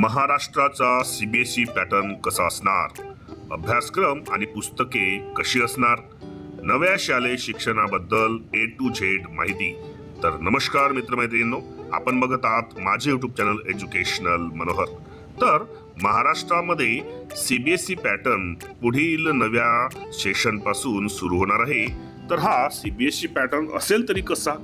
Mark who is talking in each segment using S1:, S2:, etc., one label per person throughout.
S1: महाराष्ट्राचा CBSE pattern कसा असणार, अभ्यासक्रम आणि पुस्तके कशी असणार, नव्या शालेय शिक्षणाबद्दल ए टू झेड माहिती। तर नमस्कार मित्रमैत्रिणींनो, आपण बघत आहात माझे यूट्यूब चॅनल एज्युकेशनल मनोहर। तर महाराष्ट्रामध्ये सीबीएसई पॅटर्न पुढील नव्या सेशन पासून सुरू होणार आहे। तर हा सीबीएसई पॅटर्न असेल तरी कसा,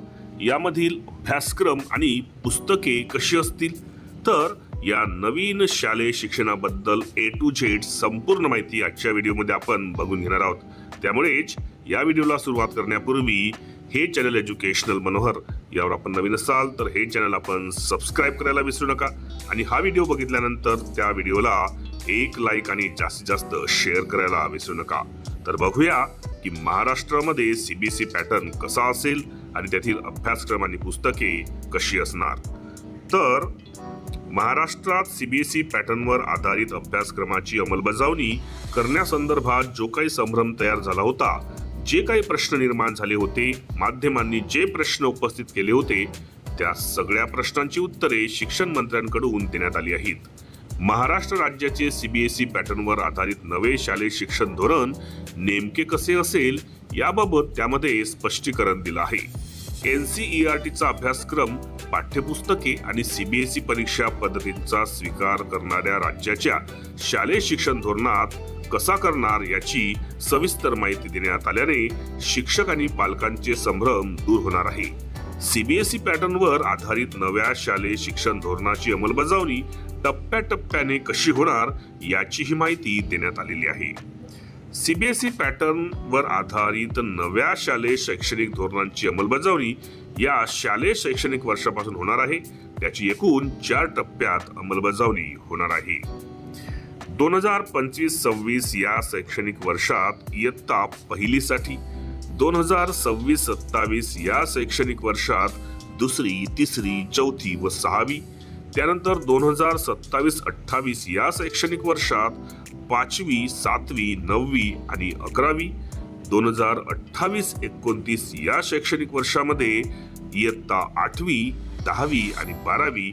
S1: यामधील अभ्यासक्रम आणि पुस्तके कशी असतील, तर या नवीन शालेय शिक्षणाबद्दल ए टू झेड संपूर्ण माहिती आजच्या व्हिडिओमध्ये आपण बघून घेणार आहोत। त्यामुळेच या व्हिडिओला सुरुवात करण्यापूर्वी हे चॅनल एज्युकेशनल मनोहर यावर आपण नवीन असाल तर हे चॅनल आपण सबस्क्राइब करायला विसरू नका आणि हा व्हिडिओ बघितल्यानंतर त्या व्हिडिओला एक लाईक आणि जास्तीत जास्त शेअर करायला विसरू नका। तर बघूया की महाराष्ट्रामध्ये सीबीएसई पॅटर्न कसा असेल आणि त्यातील अभ्यासक्रम आणि पुस्तके कशी असणार। तर महाराष्ट्रात सीबीएसई पॅटर्नवर आधारित अभ्यासक्रमाची अंमलबजावणी करण्यासंदर्भात जो काही संभ्रम तयार झाला होता, जे काही प्रश्न निर्माण झाले होते, माध्यमांनी जे प्रश्न उपस्थित केले होते, त्या सगळ्या प्रश्नांची उत्तरे शिक्षण मंत्र्यांकडून देण्यात आली आहेत। महाराष्ट्र राज्याचे सीबीएसई पॅटर्नवर आधारित नवे शालेय शिक्षण धोरण नेमके कसे असेल याबाबत त्यामध्ये स्पष्टीकरण दिलं आहे। एनसीईआरटीचा अभ्यासक्रम, पाठ्यपुस्तके आणि सीबीएसई परीक्षा पद्धतींचा स्वीकार करणाऱ्या राज्याच्या शालेय शिक्षण धोरणात कसा करणार याची सविस्तर माहिती देण्यात आल्याने शिक्षक आणि पालकांचे संभ्रम दूर होणार आहे। सीबीएसई पॅटर्नवर आधारित नव्या शालेय शिक्षण धोरणाची अंमलबजावणी टप्प्याटप्प्याने कशी होणार याचीही माहिती देण्यात आलेली आहे। सीबीएसई पॅटर्नवर आधारित नव्या शालेय शैक्षणिक धोरणांची अंमलबजावणी या शालेय शैक्षणिक वर्षापासून होणार आहे। त्याची एकूण 4 टप्प्यात अंमलबजावणी होणार आहे। 2025-26 या शैक्षणिक वर्षात इयत्ता पहिलीसाठी, 2026-27 या शैक्षणिक वर्षात दुसरी, तिसरी, चौथी व सहावी, त्यानंतर 2027-28 या शैक्षणिक वर्षात 5वी, 7वी, 9वी आणि 11वी, 2028-29 या शैक्षणिक वर्षामध्ये इयत्ता 8वी, 10वी आणि 12वी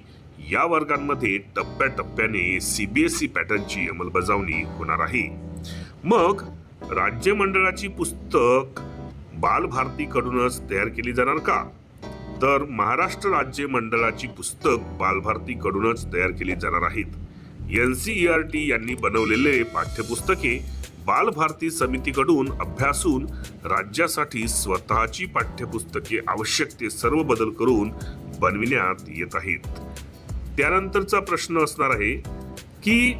S1: या वर्गांमध्ये टप्प्याटप्प्याने सीबीएसई पॅटर्नची अंमलबजावणी होणार आहे। मग राज्य मंडळाची पुस्तक बालभारतीकडूनच तयार केली जाणार का? तर महाराष्ट्र राज्य मंडळाची पुस्तक बालभारतीकडूनच तयार केली जाणार आहेत। एनसीईआरटी यांनी बनवलेले पाठ्यपुस्तके बालभारती समितीकडून अभ्यासून राज्यासाठी स्वतःची पाठ्यपुस्तके आवश्यक ते सर्व बदल करून बनविण्यात येत आहेत। त्यानंतरचा प्रश्न असणार आहे की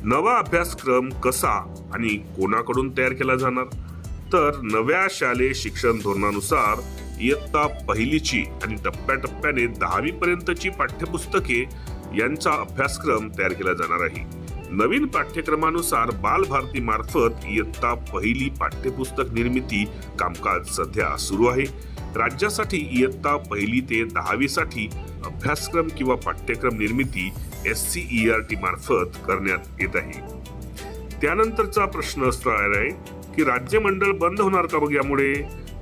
S1: नवा अभ्यासक्रम कसा आणि कोणाकडून तयार केला जाणार। तर नव्या शालेय शिक्षण धोरणानुसार इयत्ता पहिलीची आणि टप्प्याटप्प्याने 10वी पर्यंतची पाठ्यपुस्तके यांचा अभ्यासक्रम तयार केला जाणार आहे। नवीन पाठ्यक्रमानुसार बालभारती मार्फत इयत्ता पहिली पाठ्यपुस्तक निर्मिती कामकाज सध्या सुरू आहे। राज्यासाठी इयत्ता पहिली ते 10वी साठी अभ्यासक्रम किंवा पाठ्यक्रम निर्मिती एनसीईआरटी मार्फत करण्यात येत आहे। त्यानंतरचा प्रश्न असणार आहे की राज्य मंडळ बंद होणार का मग यामुळे?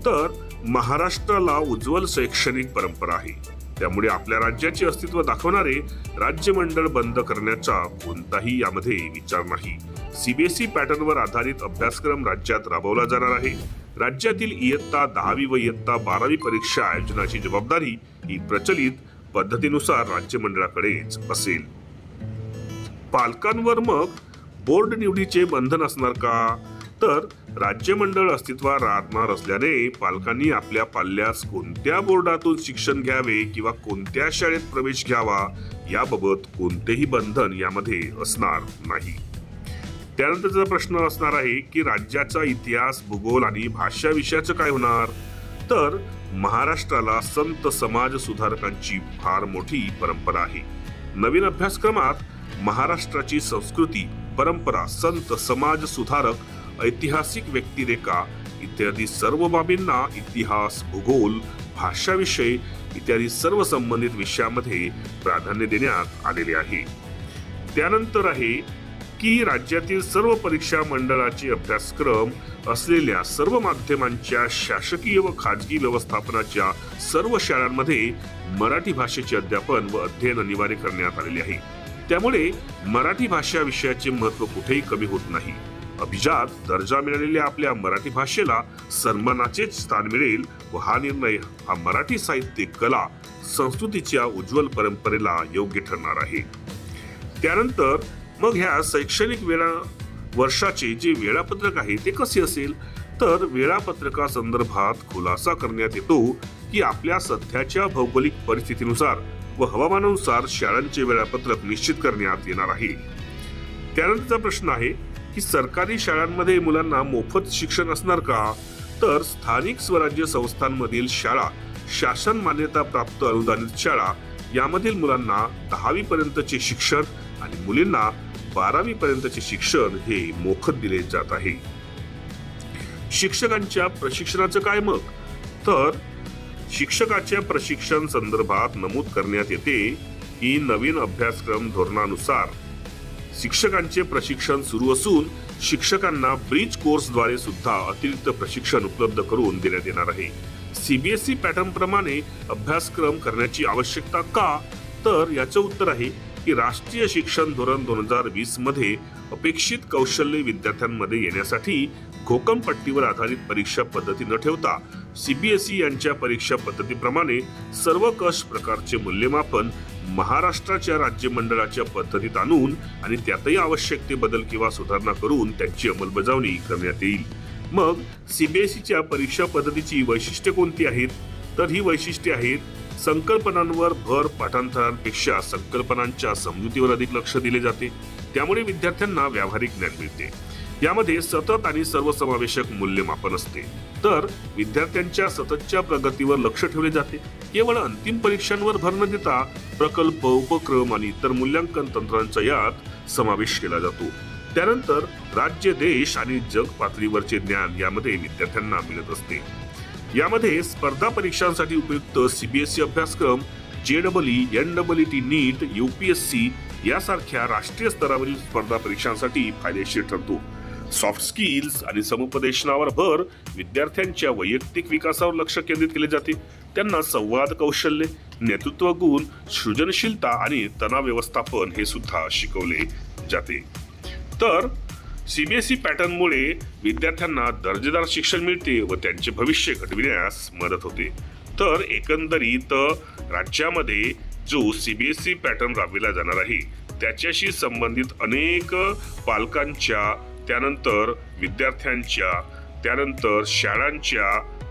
S1: तर महाराष्ट्राला उज्ज्वल शैक्षणिक परंपरा आहे, त्यामुळे आपल्या राज्याचे अस्तित्व दाखवणारे राज्य मंडळ बंद करण्याचा कोणताही यामध्ये विचार नाही। सीबीएसई पॅटर्नवर आधारित अभ्यासक्रम राज्यात राबवला जाणार आहे। राज्यातील इयत्ता 10वी व इयत्ता 12वी परीक्षा आयोजनाची जबाबदारी ही प्रचलित पद्धतीनुसार राज्य मंडळाकडेच असेल। पालकांवर मग बोर्ड निवडीचे बंधन असणार का? तर राज्य मंडळ अस्तित्वात राहणार असल्याने पालकांनी आपल्या पाल्यास कोणत्या बोर्डातून शिक्षण घ्यावे किंवा कोणत्या शाळेत प्रवेश घ्यावा याबाबत कोणतेही बंधन यामध्ये असणार नाही। त्यानंतरचा प्रश्न असणार आहे की राज्याचा इतिहास, भूगोल आणि भाषा विषयाचं काय होणार? तर महाराष्ट्राला संत समाज सुधारकांची फार मोठी परंपरा आहे। नवीन अभ्यासक्रमात महाराष्ट्राची संस्कृती, परंपरा, संत समाज सुधारक, ऐतिहासिक व्यक्तिरेखा इत्यादी सर्व बाबींना इतिहास, भूगोल, भाषा विषय इत्यादी सर्व संबंधित विषयामध्ये प्राधान्य देण्यात आलेले आहे। त्यानंतर आहे की राज्यातील सर्व परीक्षा मंडळाचे अभ्यासक्रम असलेल्या सर्व माध्यमांच्या शासकीय व खाजगी व्यवस्थापनाच्या सर्व शाळांमध्ये मराठी भाषेचे अध्यापन व अध्ययन अनिवार्य करण्यात आलेले आहे। त्यामुळे मराठी भाषा विषयाचे महत्त्व कुठेही कमी होत नाही. अभिजात दर्जा मिळालेल्या आपल्या मराठी भाषेला सन्मानाचे स्थान मिळेल व हा निर्णय हा मराठी साहित्य, कला, संस्कृतीच्या उज्ज्वल परंपरेला योग्य ठरणार आहे. त्यानंतर मग ह्या शैक्षणिक वर्षाचे जे वेळापत्रक आहे ते कसे असेल, तर वेळापत्रकासंदर्भात खुलासा करण्यात येतो की आपल्या सध्याच्या भौगोलिक परिस्थितीनुसार व हवामानानुसार शाळांचे वेळापत्रक निश्चित करण्यात येणार आहे. त्यानंतरचा प्रश्न आहे की सरकारी शाळांमध्ये मुलांना मोफत शिक्षण असणार का, तर स्थानिक स्वराज्य संस्थांमधील शाळा, शासन मान्यता प्राप्त अनुदानित शाळा यामधील मुलांना 10वी पर्यंतचे शिक्षण आणि मुलींना 12वी पर्यंतचे शिक्षण हे मोफत दिले जात आहे. शिक्षकांच्या प्रशिक्षणाचं काय मग, तर शिक्षकाच्या प्रशिक्षण संदर्भात नमूद करण्यात येते की नवीन अभ्यासक्रम धोरणानुसार शिक्षकांचे प्रशिक्षण सुरू असून शिक्षकांना ब्रिज कोर्सद्वारे सुद्धा अतिरिक्त प्रशिक्षण उपलब्ध करून देण्यात येणार आहे. सीबीएसई पॅटर्न प्रमाणे अभ्यासक्रम करण्याची आवश्यकता का, तर याचं उत्तर आहे की राष्ट्रीय शिक्षण धोरण 2020 मध्ये अपेक्षित कौशल्य विद्यार्थ्यांमध्ये येण्यासाठी घोकमपट्टीवर आधारित परीक्षा पद्धती न ठेवता सीबीएसई यांच्या परीक्षा पद्धतीप्रमाणे सर्व कश प्रकारचे मूल्यमापन महाराष्ट्राच्या राज्य मंडळाच्या पद्धतीत आणून आणि त्यातही आवश्यक ते बदल किंवा सुधारणा करून त्यांची अंमलबजावणी करण्यात येईल. मग सीबीएसईच्या परीक्षा पद्धतीची वैशिष्ट्ये कोणती आहेत, तर ही वैशिष्ट्ये आहेत: संकल्पनांवर भर पाठांतरांपेक्षा संकल्पनांच्या समजुतीवर अधिक लक्ष दिले जाते, त्यामुळे विद्यार्थ्यांना व्यावहारिक ज्ञान मिळते. यामध्ये सतत आणि सर्वसमावेशक मूल्यमापन असते, तर विद्यार्थ्यांच्या सततच्या प्रगतीवर लक्ष ठेवले जाते. केवळ अंतिम परीक्षांवर भर न देता प्रकल्प, उपक्रम आणि इतर मूल्यांकन तंत्रांचा यात समावेश केला जातो. त्यानंतर राज्य, देश आणि जग पातळीवरचे ज्ञान यामध्ये विद्यार्थ्यांना मिळत असते. यामध्ये स्पर्धा परीक्षांसाठी उपयुक्त सीबीएसई अभ्यासक्रम जेईई, एनईईटी, नीट, यूपीएससी यासारख्या राष्ट्रीय स्तरावरील स्पर्धा परीक्षांसाठी फायदेशीर ठरतो. सॉफ्ट स्किल्स आणि समुपदेशनावर भर विद्यार्थ्यांच्या वैयक्तिक विकासावर लक्ष केंद्रित केले जाते. त्यांना संवाद कौशल्य, नेतृत्व गुण, सृजनशीलता आणि तणाव व्यवस्थापन हे सुद्धा शिकवले जाते. तर सीबीएसई पॅटर्नमुळे विद्यार्थ्यांना दर्जेदार शिक्षण मिळते व त्यांचे भविष्य घडविण्यास मदत होते. तर एकंदरीत राज्यामध्ये जो सीबीएसई पॅटर्न राबविला जाणार आहे त्याच्याशी संबंधित अनेक पालकांच्या, त्यानंतर विद्यार्थ्यांच्या, त्यानंतर शाळांच्या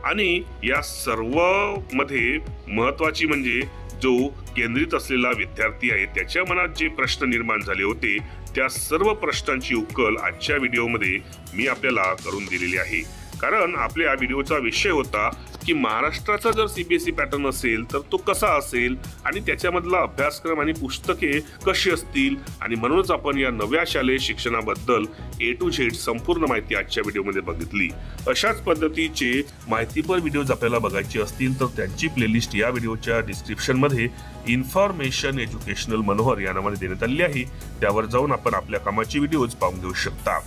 S1: आणि या सर्व मध्ये महत्त्वाची म्हणजे जो केंद्रित असलेला विद्यार्थी आहे त्याच्या मनात जे प्रश्न निर्माण झाले होते त्या सर्व प्रश्नांची उकल आजच्या व्हिडिओमध्ये मी आपल्याला करून दिलेली आहे. कारण आपल्या व्हिडिओचा विषय होता की महाराष्ट्राचा जर सीबीएसई पॅटर्न असेल तर तो कसा असेल आणि त्याच्यामधला अभ्यासक्रम आणि पुस्तके कशी असतील, आणि म्हणूनच आपण या नव्या शालेय शिक्षणाबद्दल A to Z संपूर्ण माहिती आजच्या व्हिडिओमध्ये बघितली. अशाच पद्धतीचे माहितीपर व्हिडिओज आपल्याला बघायचे असतील तर त्यांची प्लेलिस्ट या व्हिडिओच्या डिस्क्रिप्शनमध्ये इन्फॉर्मेशन एज्युकेशनल मनोहर या नावाने देण्यात आलेली आहे. त्यावर जाऊन आपण आपल्या कामाची व्हिडिओज पाहून घेऊ शकता.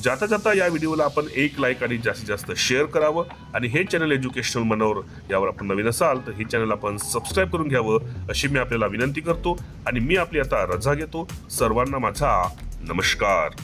S1: जाता जाता या व्हिडिओला आपण एक लाईक आणि जास्तीत जास्त शेअर करावं, आणि हे चॅनल एज्युकेशनल मनोहर यावर आपण नवीन असाल तर हे चॅनल आपण सबस्क्राईब करून घ्यावं अशी मी आपल्याला विनंती करतो. आणि मी आपली आता रजा घेतो. सर्वांना माझा नमस्कार.